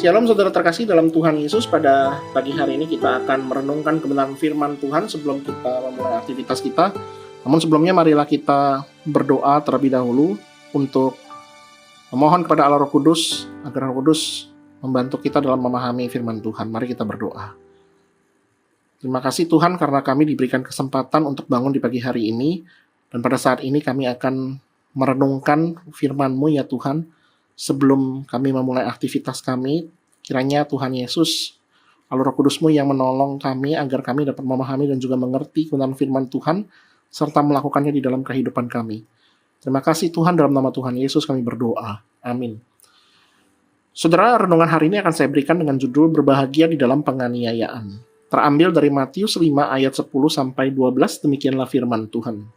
Shalom saudara terkasih dalam Tuhan Yesus. Pada pagi hari ini kita akan merenungkan kebenaran firman Tuhan sebelum kita memulai aktivitas kita. Namun sebelumnya marilah kita berdoa terlebih dahulu untuk memohon kepada Allah Roh Kudus agar Roh Kudus membantu kita dalam memahami firman Tuhan. Mari kita berdoa. Terima kasih Tuhan karena kami diberikan kesempatan untuk bangun di pagi hari ini. Dan pada saat ini kami akan merenungkan firman-Mu ya Tuhan. Sebelum kami memulai aktivitas kami, kiranya Tuhan Yesus, Allah Roh Kudus-Mu yang menolong kami agar kami dapat memahami dan juga mengerti kebenaran firman Tuhan, serta melakukannya di dalam kehidupan kami. Terima kasih Tuhan, dalam nama Tuhan Yesus kami berdoa. Amin. Saudara, renungan hari ini akan saya berikan dengan judul Berbahagia di dalam Penganiayaan. Terambil dari Matius 5 ayat 10-12, demikianlah firman Tuhan.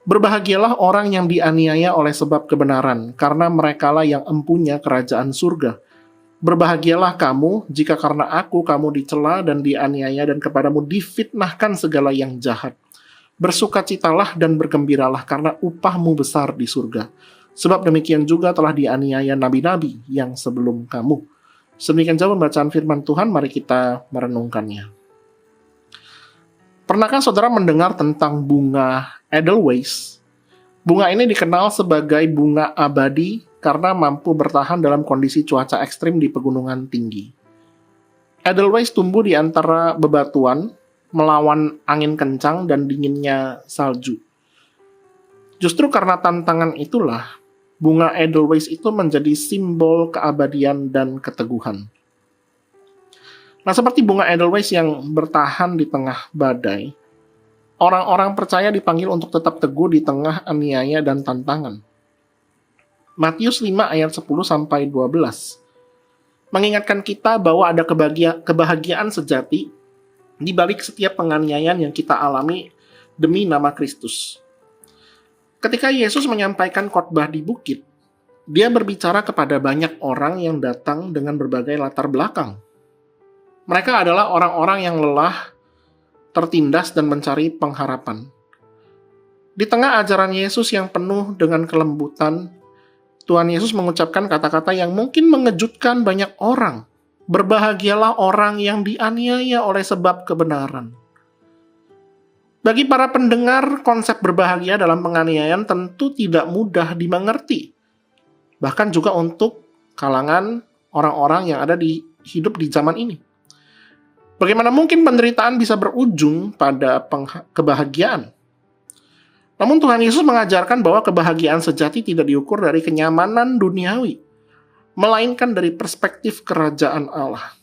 Berbahagialah orang yang dianiaya oleh sebab kebenaran, karena merekalah yang empunya kerajaan surga. Berbahagialah kamu, jika karena aku kamu dicela dan dianiaya dan kepadamu difitnahkan segala yang jahat. Bersukacitalah dan bergembiralah, karena upahmu besar di surga. Sebab demikian juga telah dianiaya nabi-nabi yang sebelum kamu. Sedemikian jauh pembacaan firman Tuhan, mari kita merenungkannya. Pernahkah saudara mendengar tentang bunga Edelweiss? Bunga ini dikenal sebagai bunga abadi karena mampu bertahan dalam kondisi cuaca ekstrim di pegunungan tinggi. Edelweiss tumbuh di antara bebatuan, melawan angin kencang dan dinginnya salju. Justru karena tantangan itulah, bunga Edelweiss itu menjadi simbol keabadian dan keteguhan. Nah, seperti bunga Edelweiss yang bertahan di tengah badai, orang-orang percaya dipanggil untuk tetap teguh di tengah aniaya dan tantangan. Matius 5 ayat 10-12 mengingatkan kita bahwa ada kebahagiaan sejati di balik setiap penganiayaan yang kita alami demi nama Kristus. Ketika Yesus menyampaikan khotbah di bukit, dia berbicara kepada banyak orang yang datang dengan berbagai latar belakang. Mereka adalah orang-orang yang lelah, tertindas, dan mencari pengharapan. Di tengah ajaran Yesus yang penuh dengan kelembutan, Tuhan Yesus mengucapkan kata-kata yang mungkin mengejutkan banyak orang. Berbahagialah orang yang dianiaya oleh sebab kebenaran. Bagi para pendengar, konsep berbahagia dalam penganiayaan tentu tidak mudah dimengerti. Bahkan juga untuk kalangan orang-orang yang ada hidup di zaman ini. Bagaimana mungkin penderitaan bisa berujung pada kebahagiaan? Namun Tuhan Yesus mengajarkan bahwa kebahagiaan sejati tidak diukur dari kenyamanan duniawi, melainkan dari perspektif kerajaan Allah.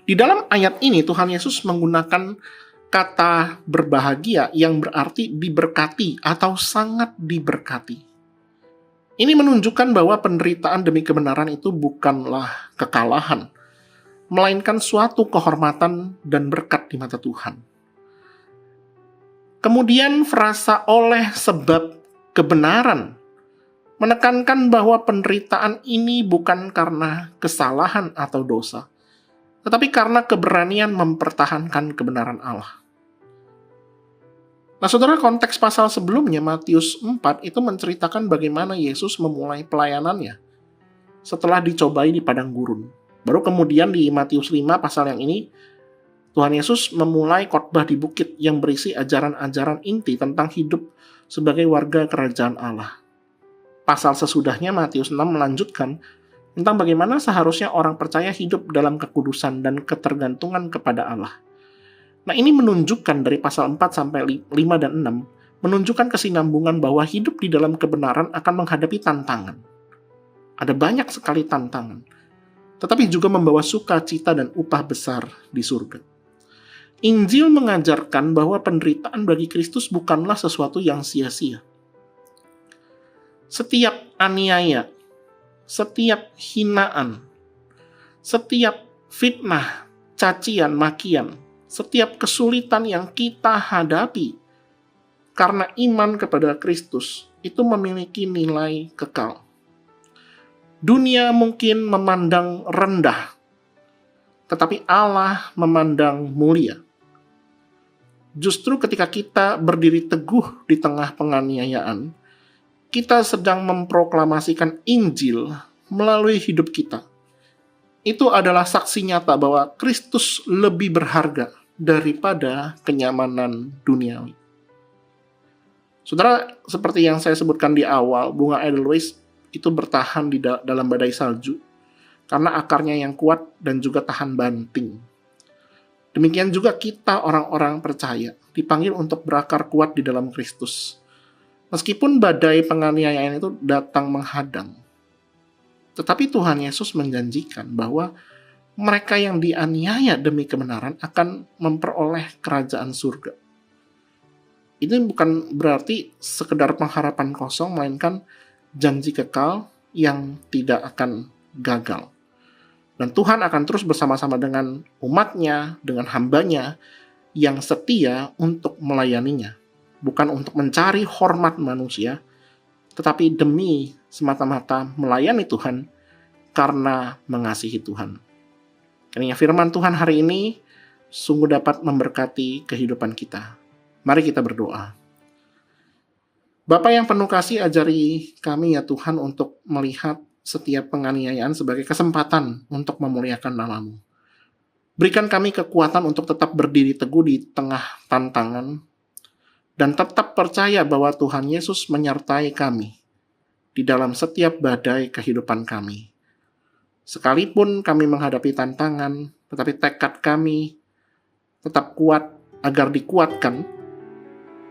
Di dalam ayat ini Tuhan Yesus menggunakan kata berbahagia yang berarti diberkati atau sangat diberkati. Ini menunjukkan bahwa penderitaan demi kebenaran itu bukanlah kekalahan, melainkan suatu kehormatan dan berkat di mata Tuhan. Kemudian frasa oleh sebab kebenaran menekankan bahwa penderitaan ini bukan karena kesalahan atau dosa, tetapi karena keberanian mempertahankan kebenaran Allah. Nah, saudara, konteks pasal sebelumnya, Matius 4, itu menceritakan bagaimana Yesus memulai pelayanannya setelah dicobai di padang gurun. Baru kemudian di Matius 5 pasal yang ini, Tuhan Yesus memulai khotbah di bukit yang berisi ajaran-ajaran inti tentang hidup sebagai warga kerajaan Allah. Pasal sesudahnya Matius 6 melanjutkan tentang bagaimana seharusnya orang percaya hidup dalam kekudusan dan ketergantungan kepada Allah. Nah, ini menunjukkan dari pasal 4 sampai 5 dan 6, menunjukkan kesinambungan bahwa hidup di dalam kebenaran akan menghadapi tantangan. Ada banyak sekali tantangan, tetapi juga membawa sukacita dan upah besar di surga. Injil mengajarkan bahwa penderitaan bagi Kristus bukanlah sesuatu yang sia-sia. Setiap aniaya, setiap hinaan, setiap fitnah, cacian, makian, setiap kesulitan yang kita hadapi karena iman kepada Kristus itu memiliki nilai kekal. Dunia mungkin memandang rendah, tetapi Allah memandang mulia. Justru ketika kita berdiri teguh di tengah penganiayaan, kita sedang memproklamasikan Injil melalui hidup kita, itu adalah saksi nyata bahwa Kristus lebih berharga daripada kenyamanan duniawi. Saudara, seperti yang saya sebutkan di awal, bunga Edelweiss itu bertahan di dalam badai salju karena akarnya yang kuat dan juga tahan banting. Demikian juga kita orang-orang percaya dipanggil untuk berakar kuat di dalam Kristus. Meskipun badai penganiayaan itu datang menghadang, tetapi Tuhan Yesus menjanjikan bahwa mereka yang dianiaya demi kebenaran akan memperoleh kerajaan surga. Ini bukan berarti sekedar pengharapan kosong, melainkan janji kekal yang tidak akan gagal. Dan Tuhan akan terus bersama-sama dengan umatnya, dengan hambanya, yang setia untuk melayaninya. Bukan untuk mencari hormat manusia, tetapi demi semata-mata melayani Tuhan karena mengasihi Tuhan. Kiranya firman Tuhan hari ini sungguh dapat memberkati kehidupan kita. Mari kita berdoa. Bapa yang penuh kasih, ajari kami ya Tuhan untuk melihat setiap penganiayaan sebagai kesempatan untuk memuliakan nama-Mu. Berikan kami kekuatan untuk tetap berdiri teguh di tengah tantangan dan tetap percaya bahwa Tuhan Yesus menyertai kami di dalam setiap badai kehidupan kami. Sekalipun kami menghadapi tantangan, tetapi tekad kami tetap kuat agar dikuatkan,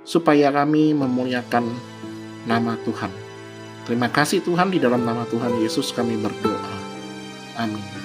supaya kami memuliakan nama Tuhan. Terima kasih Tuhan, di dalam nama Tuhan Yesus kami berdoa. Amin.